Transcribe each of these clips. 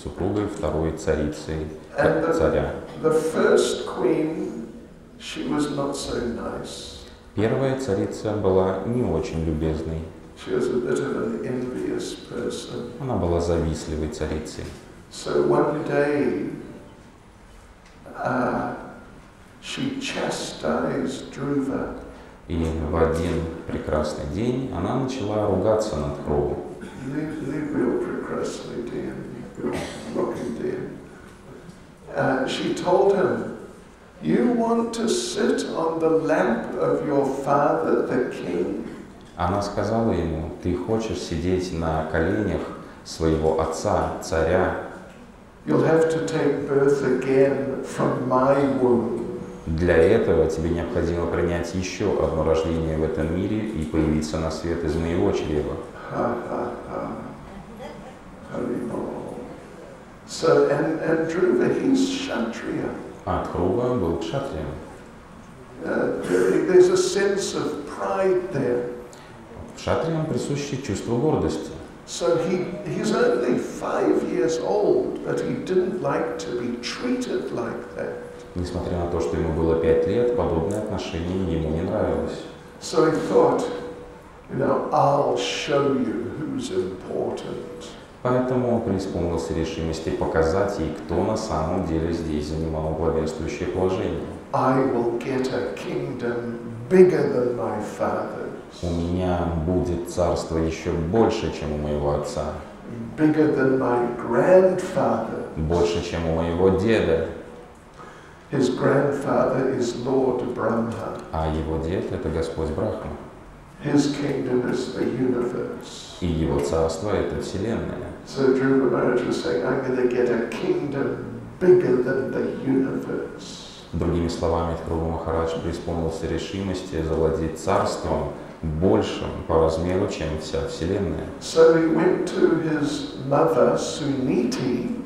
супругой второй царицы царя. Первая царица была не очень любезной. Она была завистливой царицей. So one day, she chastised Dhruva. И в один прекрасный день она начала ругаться над Дhruvу. She told him, "You want to sit on the lap of your father, the king?" Она сказала ему: ты хочешь сидеть на коленях своего отца, царя? You'll have to take birth again from my womb. Для этого тебе необходимо принять еще одно рождение в этом мире и появиться на свет из моего чрева. So, and Dhruva, he's Kshatriya. А Дhrува был кшатрием. There's a sense of pride there. Кшатриям присуще чувство гордости. So he's only 5 years old, but he didn't like to be treated like that. Несмотря на то, что ему было 5 лет, подобное отношение ему не нравилось. So he thought, I'll show you who's important. Поэтому он преисполнился решимости показать ей, кто на самом деле здесь занимал главенствующее положение. I will get a kingdom bigger than my father's. У меня будет царство еще больше, чем у моего отца. Bigger than my grandfather. Больше, чем у моего деда. His grandfather is Lord Brahma. А его дед — это Господь Брахма. His kingdom is the universe. И его царство — это Вселенная. So Dhruva Maharaj was saying, I'm going to get a kingdom bigger than the universe. Другими словами, Дhrува Махарадж преисполнился решимости завладеть царством большим по размеру, чем вся Вселенная. So he went to his mother Suniti.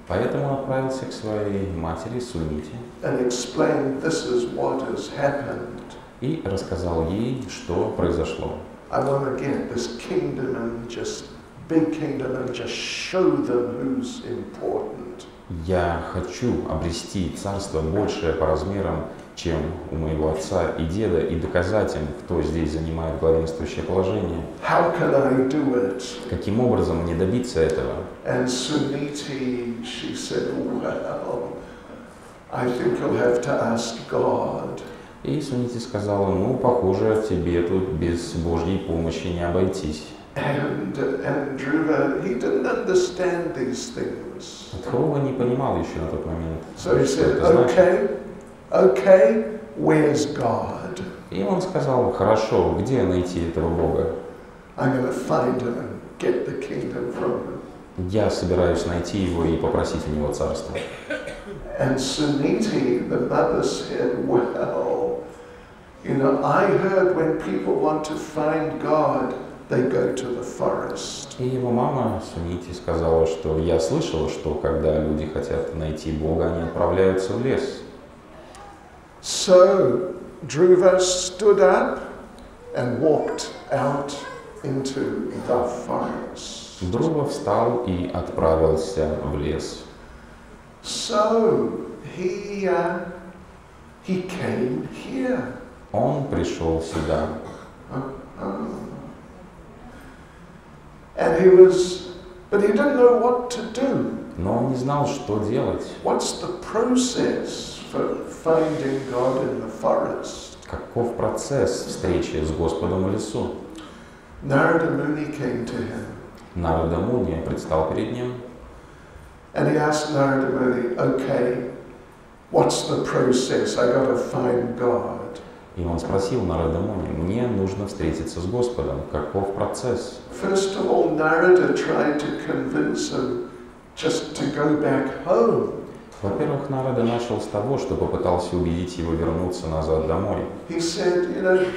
Поэтому он отправился к своей матери Сунити And explained this is what has happened. И рассказал ей, что произошло. I want to get this kingdom and just big kingdom and just show them who's important. Я хочу обрести царство большее по размерам, чем у моего отца и деда, и доказать им, кто здесь занимает главенствующее положение. How can I do it? Каким образом мне добиться этого? And Suniti, she said, well, I think you'll have to ask God. И Сунити сказала: похоже, тебе тут без Божьей помощи не обойтись. And Dhruva, he didn't understand these things. Дhrува не понимал еще на тот момент, So he что said, это значит. okay, where's God? И он сказал: хорошо, где найти этого Бога? I'm going to find him and get the kingdom from him. Я собираюсь найти его и попросить у него царства. And Suniti, the mother, said, well, I heard when people want to find God, they go to the forest. И его мама Сунити сказала, что я слышала, что когда люди хотят найти Бога, они отправляются в лес. So Dhruva stood up and walked out into the forest. Дhrува встал и отправился в лес. So he came here. Он пришел сюда. And but he didn't know what to do. Но он не знал, что делать. What's the process for finding God in the forest? Каков процесс встречи с Господом в лесу? Narada Muni came to him. Нарада Муни предстал перед ним. And he asked Narada Muni, okay, what's the process? I got to find God. И он спросил Нарада Муни: мне нужно встретиться с Господом. Каков процесс? First of all, Narada tried to convince him just to go back home. Во-первых, Нарада начал с того, что попытался убедить его вернуться назад домой. He said,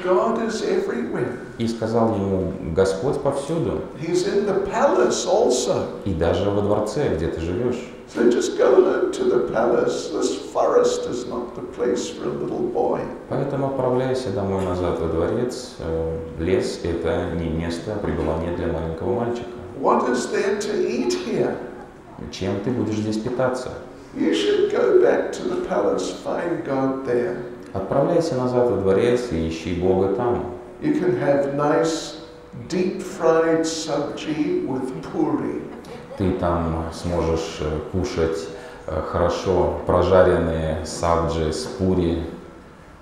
God is everywhere. И сказал ему: Господь повсюду. He's in the palace also. И даже во дворце, где ты живешь. So just go home to the palace. This forest is not the place for a little boy. Поэтому отправляйся домой назад во дворец. Лес — это не место пребывания для маленького мальчика. What is there to eat here? чем ты будешь здесь питаться. You should go back to the palace, find God there. Отправляйся назад во дворец и ищи Бога там. You can have nice deep-fried sabji with puri. Ты там сможешь кушать хорошо прожаренные сабджи с пури.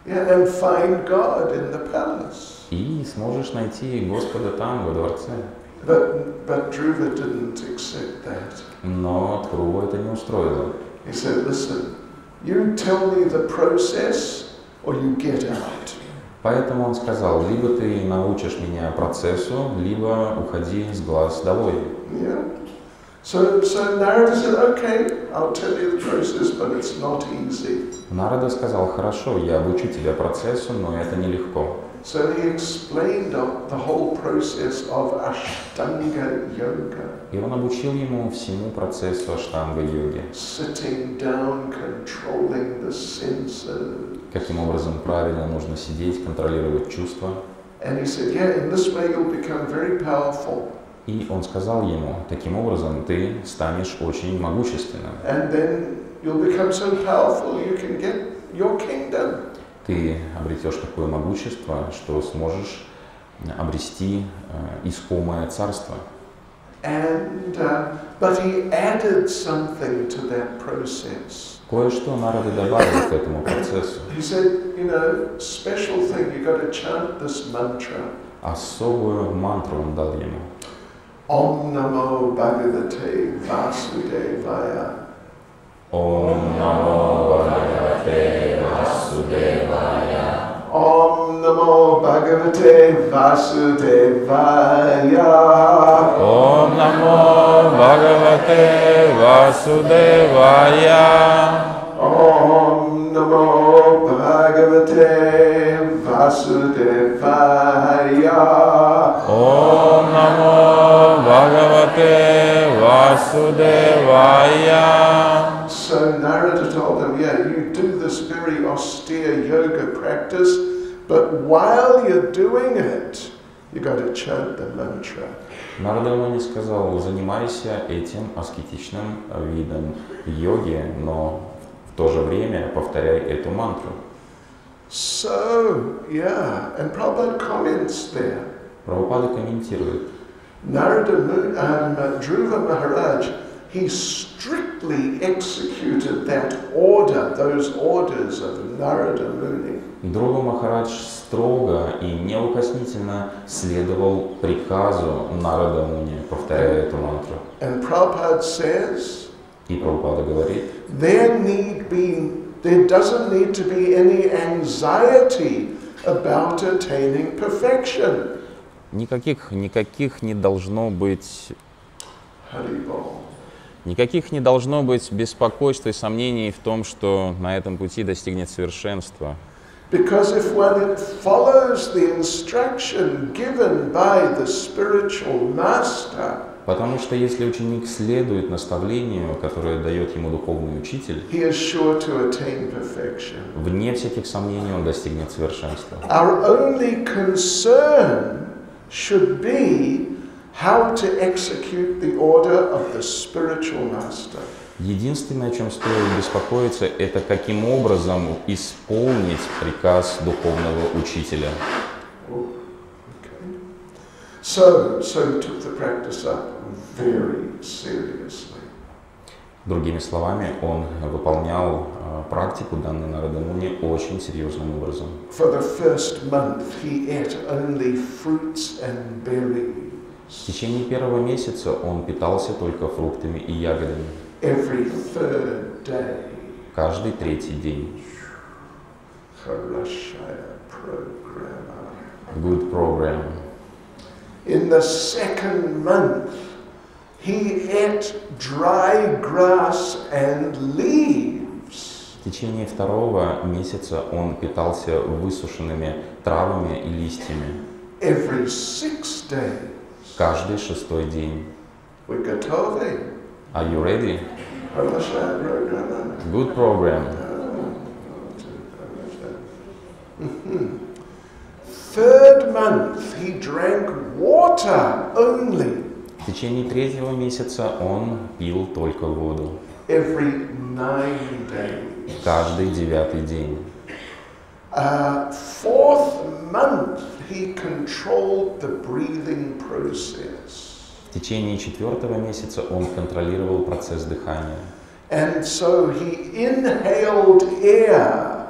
Yeah, and find God in the palace. И сможешь найти Господа там, во дворце. But Dhruva didn't accept that. Но Дhruvу это не устроило. He said, listen, you tell me the process or you get out. Поэтому он сказал, либо ты научишь меня процессу, либо уходи с глаз долой. Yeah. So Narada said, okay, I'll tell you the process, but it's not easy. Нарада сказал, хорошо, я обучу тебя процессу, но это нелегко. So he explained the whole process of Ashtanga yoga. И он обучил ему всему процессу аштанга-йоги. Sitting down, controlling the senses. Каким образом правильно нужно сидеть, контролировать чувства. And he said, yeah, in this way you'll become very powerful. И он сказал ему, таким образом ты станешь очень могущественным. And then you'll become so powerful you can get your kingdom. Ты обретешь такое могущество, что сможешь обрести искомое царство. But he added something to that process. Кое-что Нарада добавил к этому процессу. He said, you know, special thing, you got to chant this mantra. Особую мантру он дал ему. Om Namo Bhagavate Vasudevaya. Om Namo Bhagavate Vasudevaya. Om Namo Bhagavate Vasudevaya. Om Namo Bhagavate Vasudevaya. Om Namo Bhagavate Vasudevaya. Om Namo Bhagavate Vasudevaya. So Narada told him, yeah, you do this very austere yoga practice, but while you're doing it, you got to chant the mantra. Нарада ему сказал, занимайся этим аскетичным видом йоги, но в то же время повторяй эту мантру. So, yeah, and Prabhupada comments there. Прабхупада комментирует. Dhruva Maharaj, he strictly executed that order, those orders of Narada Muni. Дhrува Махарадж строго и неукоснительно следовал приказу Нарада Муни, повторяя эту мантру. And Prabhupada says, И Прабхупада говорит, there doesn't need to be any anxiety about attaining perfection. никаких не должно быть Haribol. Никаких не должно быть беспокойств и сомнений в том, что на этом пути достигнет совершенства. Because if one follows the instruction given by the spiritual master, Потому что если ученик следует наставлению, которое дает ему духовный учитель, he is sure to attain perfection. вне всяких сомнений он достигнет совершенства. Our only concern should be how to execute the order of the spiritual master. Единственное, о чем стоит беспокоиться, это каким образом исполнить приказ духовного учителя. So he took the practice up very seriously. Другими словами, он выполнял практику, данную Нарада Муни, очень серьезным образом. For the first month he ate only fruits and berries. В течение первого месяца он питался только фруктами и ягодами. Every third day. Каждый третий день. Good program. In the second month, he ate dry grass and leaves. В течение второго месяца он питался высушенными травами и листьями. Every 6 days. Каждый шестой день. We're готовы. Are you ready? Good program. Third month, he drank water only. В течение 3-го месяца он пил только воду. Every 9 days. Каждый 9-й день. 4th month, he controlled the breathing process. В течение 4-го месяца он контролировал процесс дыхания. And so he inhaled air.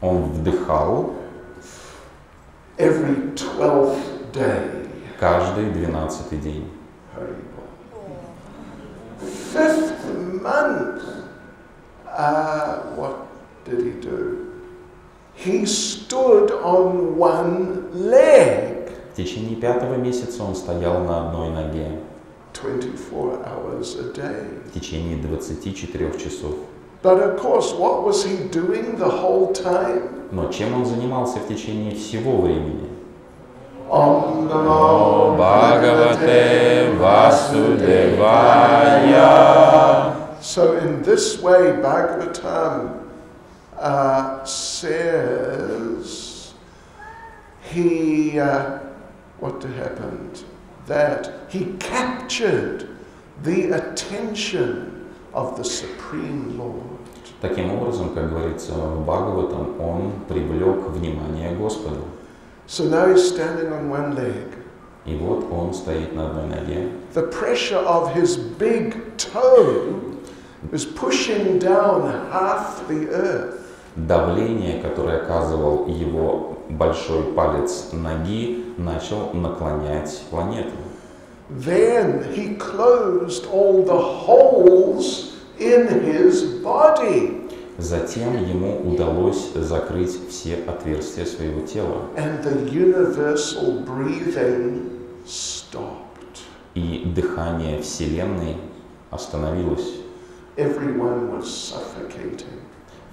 Он вдыхал every 12th day. Каждый 12-й день. 5th month, what did he do? He stood on one leg. В течение 5-го месяца он стоял на одной ноге. 24 hours a day. В течение 24 часов. But of course, what was he doing the whole time? Но чем он занимался в течение всего времени? Om Namo Bhagavate Vasudevaya. So in this way, Bhagavatam says what happened? That he captured the attention of the Supreme Lord. Таким образом, как говорится в Бхагаватам, он привлек внимание Господа. So now he's standing on one leg. И вот он стоит на одной ноге. The pressure of his big toe is pushing down half the earth. Давление, которое оказывал его большой палец ноги, начал наклонять планету. Then he closed all the holes in his body. Затем ему удалось закрыть все отверстия своего тела. And the universal breathing stopped. И дыхание Вселенной остановилось. Everyone was suffocating.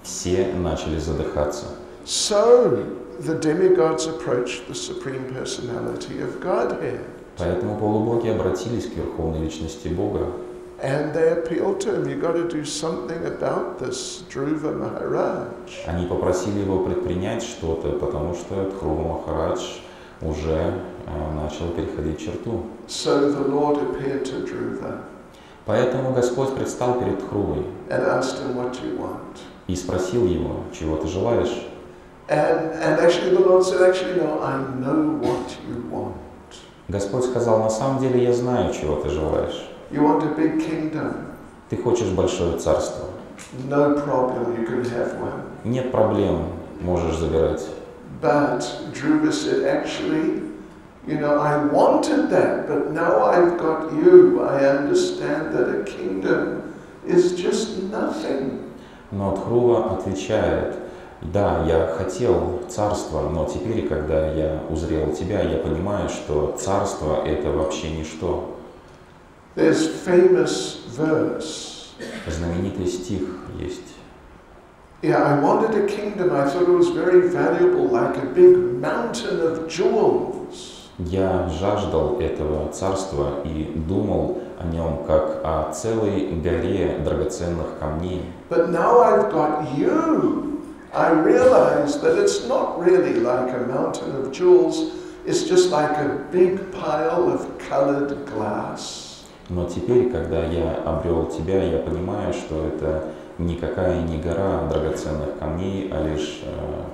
Все начали задыхаться. So the demigods approached the Supreme Personality of Godhead. Поэтому полубоги обратились к Верховной Личности Бога. And they appealed to him, you've got to do something about this, Dhruva Maharaj. Они попросили его предпринять что-то, потому что Dhruva Maharaj уже начал переходить черту. So the Lord appeared to Dhruva. Поэтому Господь предстал перед Дхрувой and asked him, what do you want? И спросил его, чего ты желаешь? And actually the Lord said, actually no, I know what you want. Господь сказал, на самом деле я знаю, чего ты желаешь. You want a big kingdom? Ты хочешь большое царство? No problem, you can have one. Нет проблем, можешь забирать. But Dhruva said, actually, you know, I wanted that, but now I've got you. I understand that a kingdom is just nothing. Но Дхрува отвечает, да, я хотел царства, но теперь, когда я узрел тебя, я понимаю, что царство — это вообще ничто. There's famous verse. Знаменитый стих есть. Yeah, I wanted a kingdom. I thought it was very valuable, like a big mountain of jewels. Я жаждал этого царства и думал о нем как о целой горе драгоценных камней. But now I've got you. I realize that it's not really like a mountain of jewels. It's just like a big pile of colored glass. Но теперь, когда я обрел тебя, я понимаю, что это никакая не гора драгоценных камней, а лишь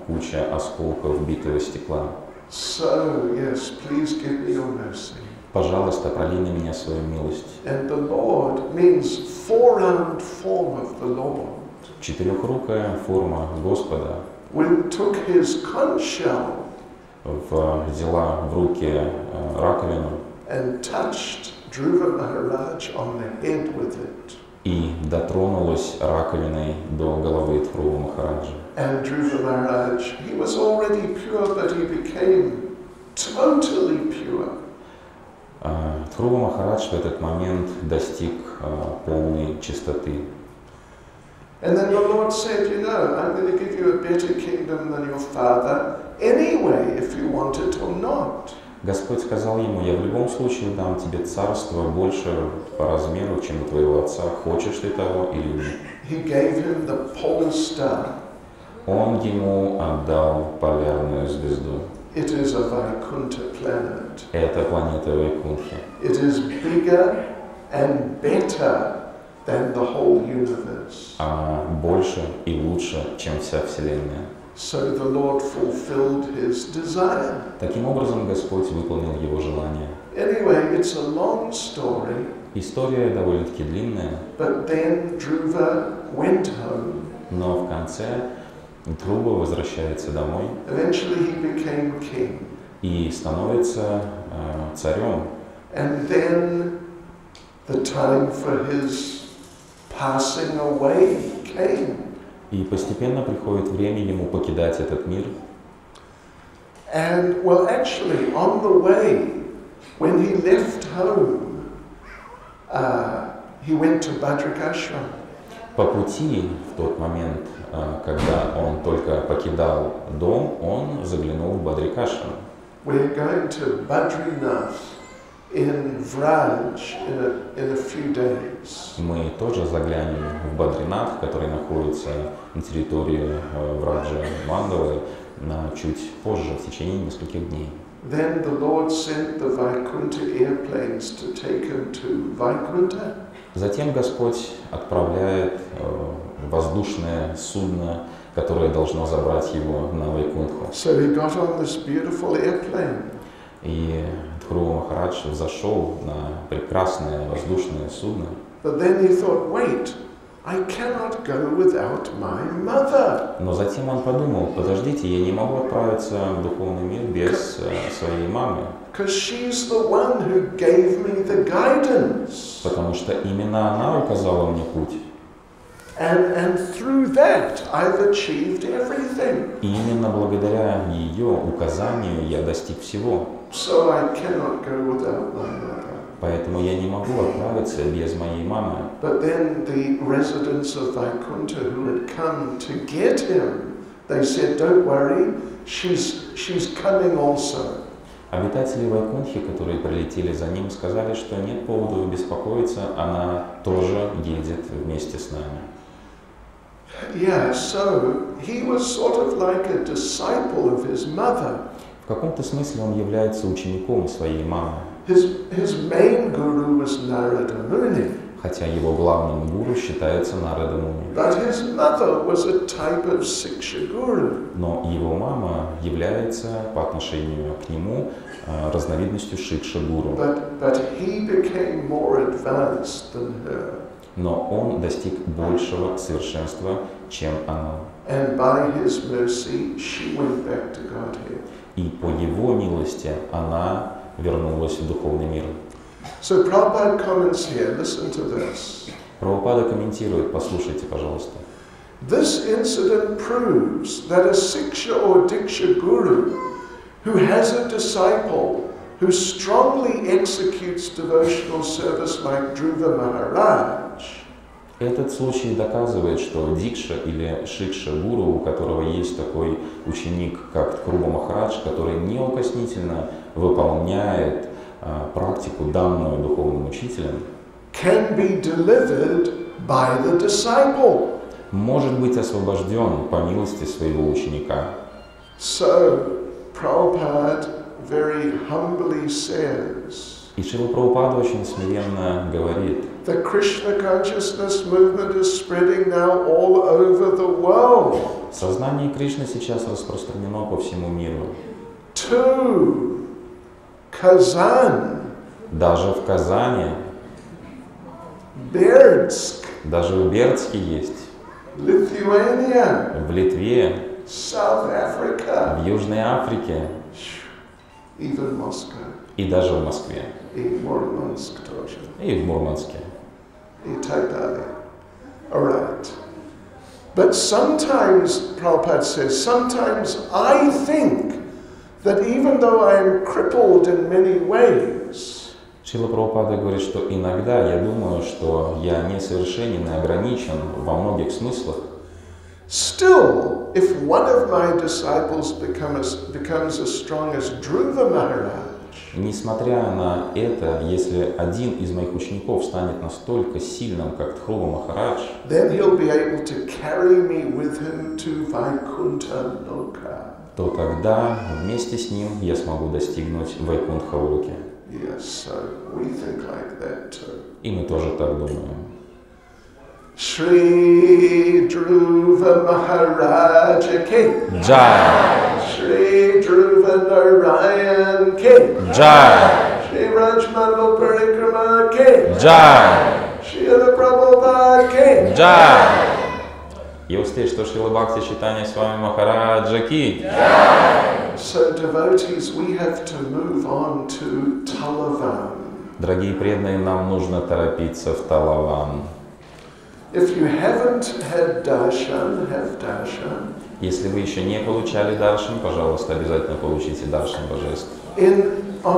куча осколков битого стекла. So, yes, please give me your mercy. Пожалуйста, пролей на меня свою милость. And the Lord means four-armed form of the Lord. Четырехрукая форма Господа Took his conch shell взяла в руки раковину and touched Dhruva Maharaj on the head with it. И дотронулась раковиной до головы Дхрува Махараджа. And Dhruva Maharaj, he was already pure, but he became totally pure. Дхрува Махарадж в этот момент достиг полной чистоты. And then the Lord said, you know, I'm going to give you a better kingdom than your father anyway, if you want it or not. Господь сказал ему, я в любом случае дам тебе царство больше по размеру, чем у твоего отца, хочешь ты того или нет. He gave him the pole star. Он ему отдал полярную звезду. It is a Vaikuntha planet. Это планета Вайкунтхи. It is bigger and better than the whole universe. Она больше и лучше, чем вся Вселенная. So the Lord fulfilled his desire. Таким образом, Господь выполнил его желание. Anyway, it's a long story. История довольно-таки длинная, But then Dhruva went home. но в конце Dhruva возвращается домой Eventually he became king. и становится царем. And then the time for his passing away came. И постепенно приходит время ему покидать этот мир. And well, actually, on the way, when he left home, he went to Bhadrakashram. По пути, в тот момент, когда он только покидал дом, он заглянул в Бадрикашрам. We're going to Badrinath in Vraj in a few days. Мы тоже заглянем в Бадринат, который находится на территории Враджа Мандалы, чуть позже, в течение нескольких дней. Then the Lord sent the Vaikuntha airplanes to take him to Vaikuntha. Затем Господь отправляет воздушное судно, которое должно забрать его на Вайкунтху. So he got on this beautiful airplane. И Dhruva Махарадж взошел на прекрасное воздушное судно. But then he thought, wait, I cannot go without my mother. Но затем он подумал, подождите, я не могу отправиться в духовный мир без своей мамы. Because she's the one who gave me the guidance. Потому что именно она указала мне путь. And through that I've achieved everything. И именно благодаря ее указанию я достиг всего. So I cannot go without my mother. Поэтому я не могу отправиться без моей мамы. But then the residents of Vaikuntha who had come to get him, they said, don't worry, she's coming also. Обитатели Вайкунтхи, которые прилетели за ним, сказали, что нет повода беспокоиться, она тоже едет вместе с нами. Yeah, so he was sort of like a disciple of his mother. В каком-то смысле он является учеником своей мамы. His main guru was Narada Muni. Хотя его главным гуру считается Нарада Муни. But his mother was a type of Siksha guru. Но его мама является по отношению к нему разновидностью шикша-гуру. But he became more advanced than her. Но он достиг большего совершенства, чем она. And by his mercy, she went back to Godhead. И по его милости она вернулась в духовный мир. So Prabhupada comments here, listen to this. Прабхупада комментирует, послушайте, пожалуйста. This incident proves that a Siksha or Diksha guru who has a disciple who strongly executes devotional service like Dhruva Maharaj. Этот случай доказывает, что Дикша или Шикша-гуру, у которого есть такой ученик, как Dhruva Махарадж, который неукоснительно выполняет практику, данную духовным учителем, can be delivered by the disciple. Может быть освобожден по милости своего ученика. So, Prabhupada very humbly says, И Шрила Прабхупада очень смиренно говорит, the Krishna consciousness movement is spreading now all over the world. сознание Кришны сейчас распространено по всему миру. To Kazan, Даже в Казани, Berdsk, даже в Бердске есть, Lithuania, в Литве, South Africa, в Южной Африке even Moscow, и даже в Москве, и Murmansk тоже, и в Мурманске. и так далее. All right. But sometimes, Prabhupada says, sometimes I think that even though I am crippled in many ways, Шрила Прабхупада говорит, что иногда я думаю, что я несовершенен и ограничен во многих смыслах. still, if one of my disciples becomes as strong as Dhruva Maharaj, Несмотря на это, если один из моих учеников станет настолько сильным, как Dhruva Махарадж, then he'll be able to carry me with him to Vaikuntha Loka. то тогда вместе с ним я смогу достигнуть Вайкунтха-локи. Yes, so we think like that too. И мы тоже так думаем. Shri Dhruva Maharaja Ki Jai! Shri Dhruva Narayan Ki Jai! Shri Mandala Parikrama Ki Jai! Srila Prabhupada Ki Jai! И успеть, что Шрила Бхакти Чайтанья Свами Махараджа Ки. So devotees, we have to move on to Talavan. Дорогие преданные, нам нужно торопиться в Талаван. If you haven't had darshan, have darshan. Если вы еще не получали даршан, пожалуйста, обязательно получите даршан божеств. In